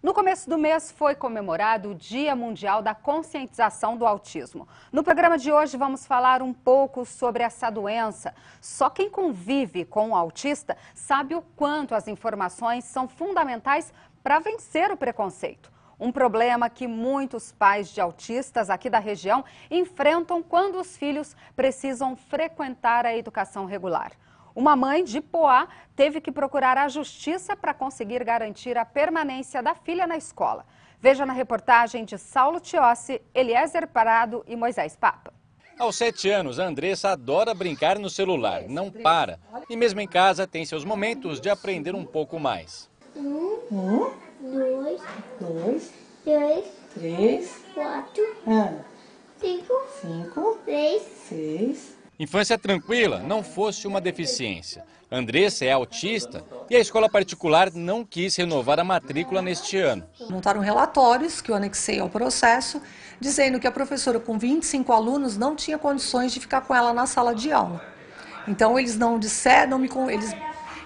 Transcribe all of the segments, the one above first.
No começo do mês foi comemorado o Dia Mundial da Conscientização do Autismo. No programa de hoje vamos falar um pouco sobre essa doença. Só quem convive com o autista sabe o quanto as informações são fundamentais para vencer o preconceito. Um problema que muitos pais de autistas aqui da região enfrentam quando os filhos precisam frequentar a educação regular. Uma mãe de Poá teve que procurar a justiça para conseguir garantir a permanência da filha na escola. Veja na reportagem de Saulo Tiossi, Eliezer Parado e Moisés Papa. Aos 7 anos, a Andressa adora brincar no celular, não para. E mesmo em casa tem seus momentos de aprender um pouco mais. 1, 2, 3, 4, 5, 6. Infância tranquila, não fosse uma deficiência. Andressa é autista e a escola particular não quis renovar a matrícula neste ano. Montaram relatórios que eu anexei ao processo, dizendo que a professora com 25 alunos não tinha condições de ficar com ela na sala de aula. Então eles não disseram, eles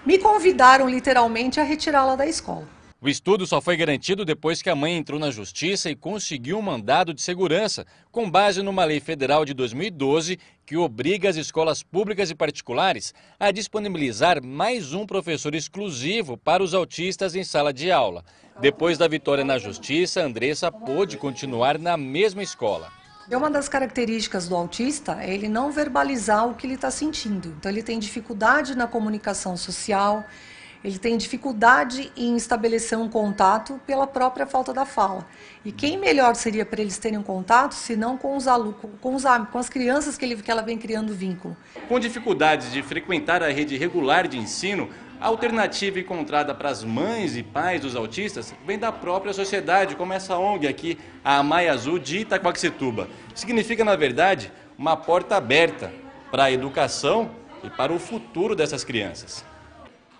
me convidaram literalmente a retirá-la da escola. O estudo só foi garantido depois que a mãe entrou na justiça e conseguiu um mandado de segurança, com base numa lei federal de 2012 que obriga as escolas públicas e particulares a disponibilizar mais um professor exclusivo para os autistas em sala de aula. Depois da vitória na justiça, Andressa pôde continuar na mesma escola. Uma das características do autista é ele não verbalizar o que ele está sentindo. Então ele tem dificuldade na comunicação social. Ele tem dificuldade em estabelecer um contato pela própria falta da fala. E quem melhor seria para eles terem um contato, se não com os alunos, com as crianças que ela vem criando vínculo. Com dificuldades de frequentar a rede regular de ensino, a alternativa encontrada para as mães e pais dos autistas vem da própria sociedade, como essa ONG aqui, a Maia Azul de Itaquaquecetuba. Significa, na verdade, uma porta aberta para a educação e para o futuro dessas crianças.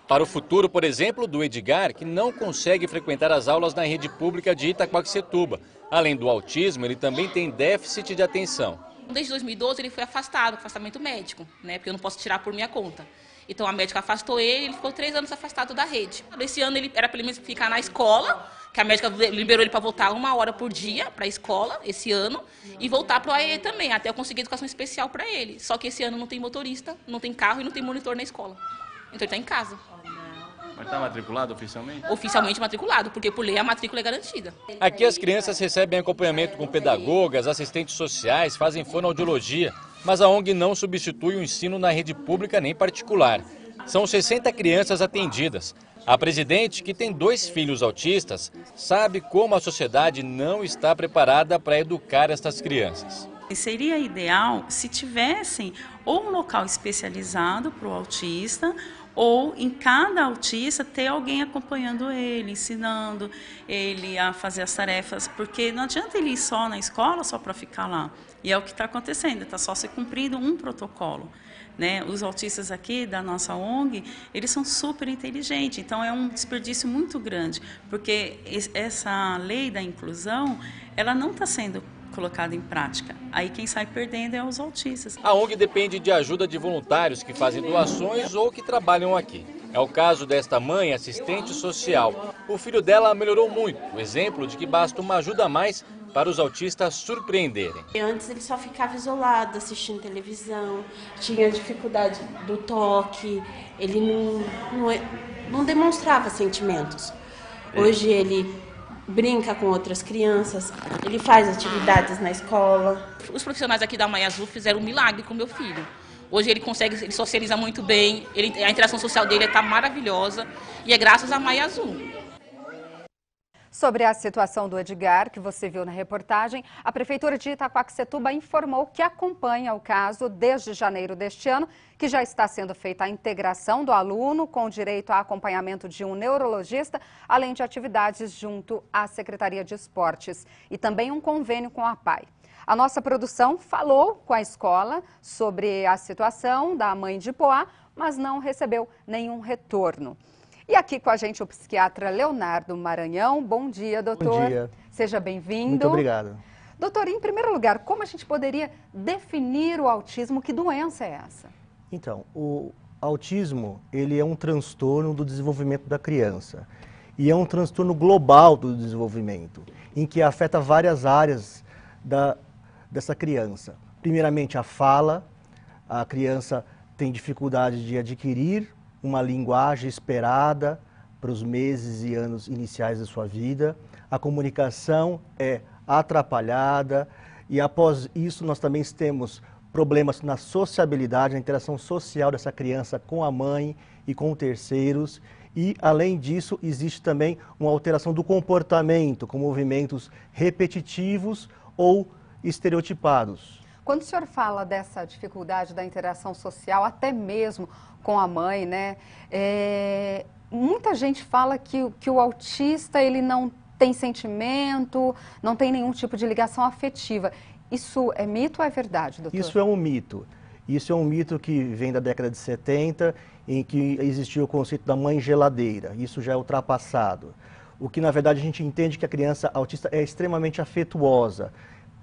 Para o futuro, por exemplo, do Edgar, que não consegue frequentar as aulas na rede pública de Itaquaquecetuba. Além do autismo, ele também tem déficit de atenção. Desde 2012 ele foi afastado, afastamento médico, né? Porque eu não posso tirar por minha conta. Então a médica afastou ele ficou 3 anos afastado da rede. Esse ano ele era para ele ficar na escola, que a médica liberou ele para voltar 1 hora por dia para a escola, esse ano, e voltar para o AE também, até eu conseguir educação especial para ele. Só que esse ano não tem motorista, não tem carro e não tem monitor na escola. Então ele está em casa. Mas está matriculado oficialmente? Oficialmente matriculado, porque por lei a matrícula é garantida. Aqui as crianças recebem acompanhamento com pedagogas, assistentes sociais, fazem fonoaudiologia, mas a ONG não substitui o ensino na rede pública nem particular. São 60 crianças atendidas. A presidente, que tem 2 filhos autistas, sabe como a sociedade não está preparada para educar estas crianças. Seria ideal se tivessem ou um local especializado para o autista, ou em cada autista ter alguém acompanhando ele, ensinando ele a fazer as tarefas, porque não adianta ele ir só na escola só para ficar lá. E é o que está acontecendo, está só se cumprindo um protocolo. Né? Os autistas aqui da nossa ONG, eles são super inteligentes, então é um desperdício muito grande, porque essa lei da inclusão, ela não está sendo colocada em prática. Aí quem sai perdendo é os autistas. A ONG depende de ajuda de voluntários que fazem doações ou que trabalham aqui. É o caso desta mãe, assistente social. O filho dela melhorou muito, o exemplo de que basta uma ajuda a mais para os autistas surpreenderem. Antes ele só ficava isolado, assistindo televisão, tinha dificuldade do toque, ele não demonstrava sentimentos. Hoje ele brinca com outras crianças, ele faz atividades na escola. Os profissionais aqui da Maia Azul fizeram um milagre com meu filho. Hoje ele socializa muito bem, a interação social dele está maravilhosa e é graças à Maia Azul. Sobre a situação do Edgar, que você viu na reportagem, a Prefeitura de Itaquaquecetuba informou que acompanha o caso desde janeiro deste ano, que já está sendo feita a integração do aluno com direito a acompanhamento de um neurologista, além de atividades junto à Secretaria de Esportes e também um convênio com a PAI. A nossa produção falou com a escola sobre a situação da mãe de Poá, mas não recebeu nenhum retorno. E aqui com a gente o psiquiatra Leonardo Maranhão. Bom dia, doutor. Bom dia. Seja bem-vindo. Muito obrigado. Doutor, em primeiro lugar, como a gente poderia definir o autismo? Que doença é essa? Então, o autismo, ele é um transtorno do desenvolvimento da criança. e é um transtorno global do desenvolvimento, em que afeta várias áreas dessa criança. Primeiramente, a fala. A criança tem dificuldade de adquirir uma linguagem esperada para os meses e anos iniciais da sua vida. A comunicação é atrapalhada e após isso nós também temos problemas na sociabilidade, na interação social dessa criança com a mãe e com terceiros. E, além disso, existe também uma alteração do comportamento, com movimentos repetitivos ou estereotipados. Quando o senhor fala dessa dificuldade da interação social, até mesmo com a mãe, né? Muita gente fala que o autista ele não tem sentimento, não tem nenhum tipo de ligação afetiva. Isso é mito ou é verdade, doutor? Isso é um mito. Isso é um mito que vem da década de 70, em que existiu o conceito da mãe geladeira. Isso já é ultrapassado. O que, na verdade, a gente entende que a criança autista é extremamente afetuosa.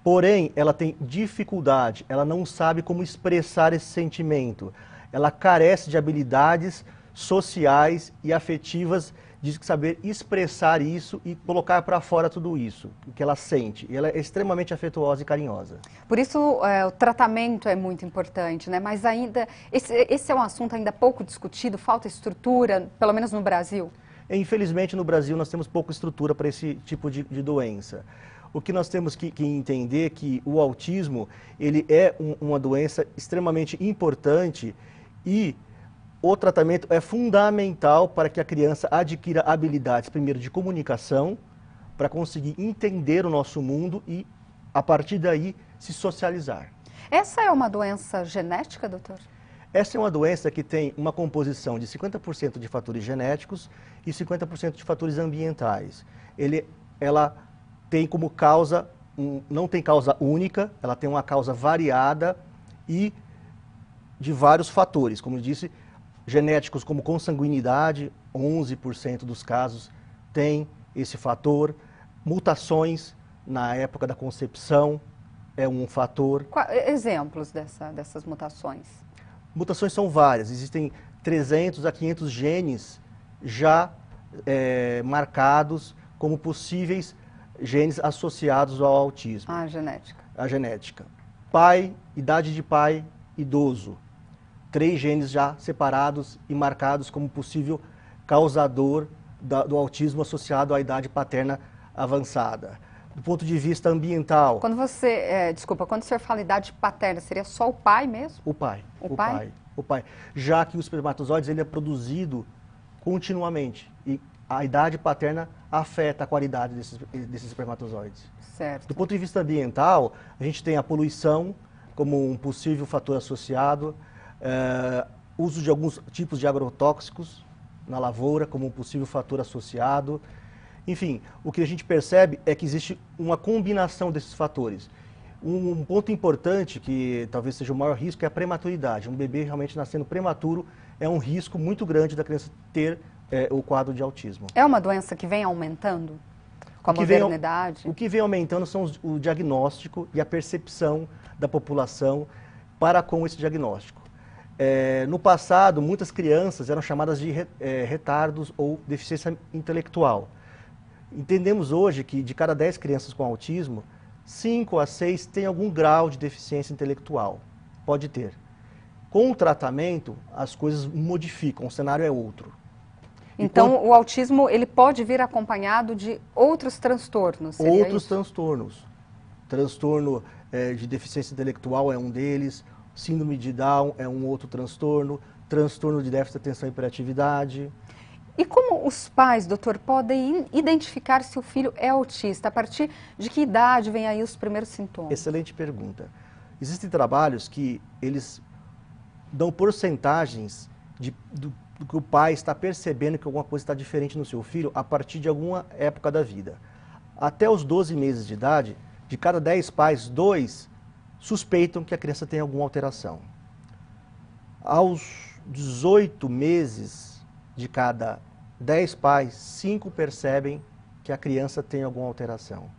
Porém, ela tem dificuldade, ela não sabe como expressar esse sentimento. Ela carece de habilidades sociais e afetivas de saber expressar isso e colocar para fora tudo isso, o que ela sente. E ela é extremamente afetuosa e carinhosa. Por isso, o tratamento é muito importante, né? Mas ainda, esse é um assunto ainda pouco discutido, falta estrutura, pelo menos no Brasil? Infelizmente, no Brasil, nós temos pouca estrutura para esse tipo de doença. O que nós temos que entender é que o autismo ele é uma doença extremamente importante e o tratamento é fundamental para que a criança adquira habilidades, primeiro, de comunicação, para conseguir entender o nosso mundo e, a partir daí, se socializar. Essa é uma doença genética, doutor? Essa é uma doença que tem uma composição de 50% de fatores genéticos e 50% de fatores ambientais. Ela tem como causa, não tem causa única, ela tem uma causa variada e de vários fatores, como eu disse, genéticos como consanguinidade, 11% dos casos tem esse fator, mutações na época da concepção é um fator. Exemplos dessas mutações? Mutações são várias, existem 300 a 500 genes já marcados como possíveis genes associados ao autismo. A genética. A genética. Pai, idade de pai, idoso. 3 genes já separados e marcados como possível causador do autismo associado à idade paterna avançada. Do ponto de vista ambiental... Quando quando o senhor fala idade paterna, seria só o pai mesmo? O pai. O pai? O pai. Já que o espermatozoide ele é produzido continuamente e a idade paterna afeta a qualidade desses espermatozoides. Certo. Do ponto de vista ambiental, a gente tem a poluição como um possível fator associado, uso de alguns tipos de agrotóxicos na lavoura como um possível fator associado. Enfim, o que a gente percebe é que existe uma combinação desses fatores. Um ponto importante, que talvez seja o maior risco, é a prematuridade. Um bebê realmente nascendo prematuro é um risco muito grande da criança ter o quadro de autismo. É uma doença que vem aumentando com a modernidade? O que vem aumentando são o diagnóstico e a percepção da população para com esse diagnóstico. No passado, muitas crianças eram chamadas de retardos ou deficiência intelectual. Entendemos hoje que de cada 10 crianças com autismo, 5 a 6 têm algum grau de deficiência intelectual. Pode ter. Com o tratamento, as coisas modificam, o cenário é outro. Então, o autismo ele pode vir acompanhado de outros transtornos, seria outros isso? Transtornos. Transtorno de deficiência intelectual é um deles, síndrome de Down é um outro transtorno, transtorno de déficit de atenção e hiperatividade. E como os pais, doutor, podem identificar se o filho é autista? A partir de que idade vem aí os primeiros sintomas? Excelente pergunta. Existem trabalhos que eles dão porcentagens do que o pai está percebendo que alguma coisa está diferente no seu filho a partir de alguma época da vida. Até os 12 meses de idade, de cada 10 pais, 2 suspeitam que a criança tem alguma alteração. Aos 18 meses de cada 10 pais, 5 percebem que a criança tem alguma alteração.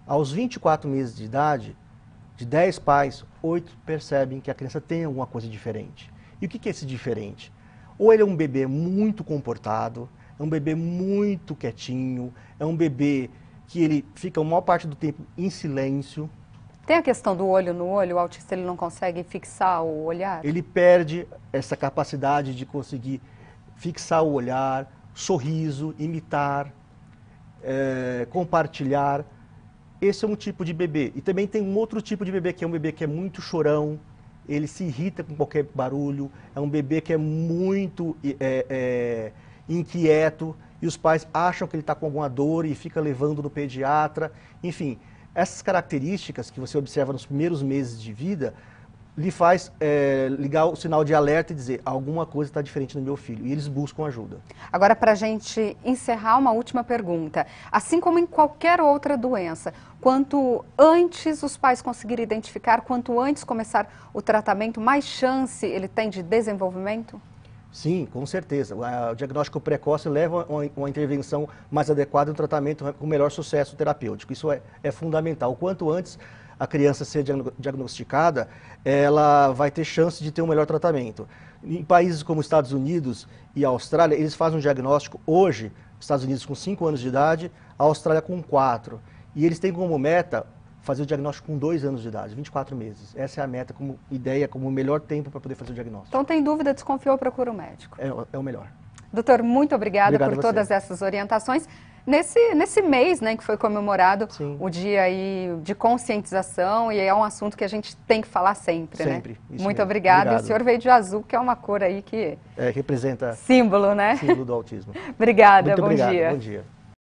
Aos 24 meses de idade, de 10 pais, 8 percebem que a criança tem alguma coisa diferente. E o que é esse diferente? Ou ele é um bebê muito comportado, É um bebê muito quietinho, é um bebê que ele fica a maior parte do tempo em silêncio. Tem a questão do olho no olho, o autista ele não consegue fixar o olhar? Ele perde essa capacidade de conseguir fixar o olhar, sorriso, imitar, compartilhar. Esse é um tipo de bebê. E também tem um outro tipo de bebê, que é um bebê que é muito chorão, ele se irrita com qualquer barulho, é um bebê que é muito inquieto, e os pais acham que ele está com alguma dor e fica levando no pediatra. Enfim, essas características que você observa nos primeiros meses de vida, lhe faz ligar o sinal de alerta e dizer, alguma coisa está diferente no meu filho, e eles buscam ajuda. Agora, para a gente encerrar, uma última pergunta. Assim como em qualquer outra doença, quanto antes os pais conseguirem identificar, quanto antes começar o tratamento, mais chance ele tem de desenvolvimento? Sim, com certeza. O diagnóstico precoce leva a uma intervenção mais adequada e um tratamento com melhor sucesso terapêutico. Isso é fundamental. O quanto antes a criança ser diagnosticada, ela vai ter chance de ter um melhor tratamento. Em países como Estados Unidos e Austrália, eles fazem um diagnóstico hoje, Estados Unidos com 5 anos de idade, a Austrália com 4. E eles têm como meta fazer o diagnóstico com 2 anos de idade, 24 meses. Essa é a meta, como ideia, como o melhor tempo para poder fazer o diagnóstico. Então tem dúvida, desconfiou, procura o médico. É o melhor. Doutor, muito obrigada por Obrigado todas essas orientações. Nesse mês, né, que foi comemorado Sim. o dia aí de conscientização, e é um assunto que a gente tem que falar sempre, né? Sempre. Isso Muito mesmo. obrigada. Obrigado. E o senhor veio de azul, que é uma cor aí que... Representa símbolo, né? símbolo do autismo. Obrigada, Muito bom obrigado. dia. Bom dia.